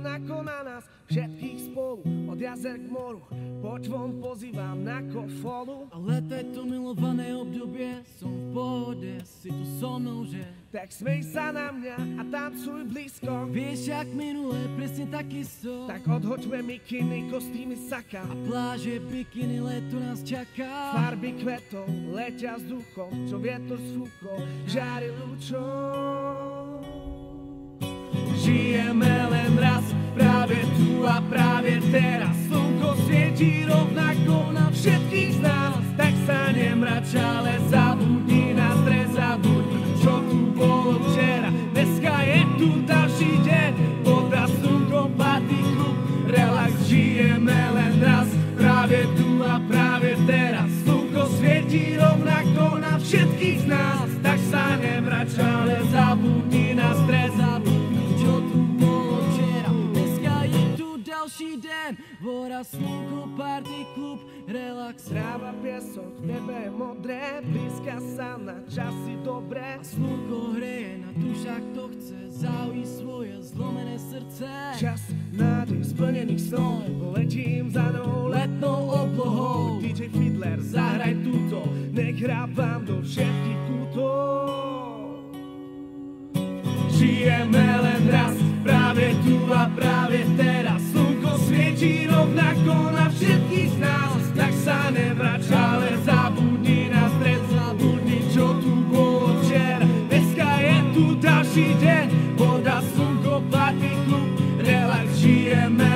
rovnako na nás, všetkých spolu, od jazer k moru. Poď von, pozývam na kofolu. Ale to milované obdobie, som v pohode, si tu so mnou, že? Tak smej sa na mňa a tancuj blízko. Vieš, jak minule, presne takisto. Tak odhoďme mikiny, kostýmy, saka. A pláže, bikiny, leto nás čaká. Farby kvetov letia s duchom, čo vietor sfúkol, žári lúčom. Žijeme len raz, práve tu a práve teraz. Slnko svieti rovnako na všetkých z nás. Tak sa nemrač, ale zabudni na stres, zabudni, čo tu bolo včera. Dneska je tu ďalší deň, voda, slnko, party klub, relax. Žijeme len raz, práve tu a práve teraz. Slnko svieti rovnako na všetkých z nás. Tak sa nemrač, ale zabudni na stres, zabudni, čo tu bolo včera. Dneska je tu ďalší deň, voda, slnko, party klub, relax. Tráva, piesok, nebe modré, blízka sa na časy dobré. A slnko hreje na dušách, kto chce zaují svoje zlomené srdce. Čas nádej splnených snov, letím za ňou letnou oblohou. DJ Fiddler, zahraj túto, nech hrávam do všetkých kútov. Žijeme len raz, práve tu a práve teraz. Slnko svieti rovnako na všetkých z nás. Tak sa nevrač, ale zabudni na stres, zabudni, čo tu bolo včera. Dneska je tu ďalší deň, voda, slnko, party klub, relax. Žijeme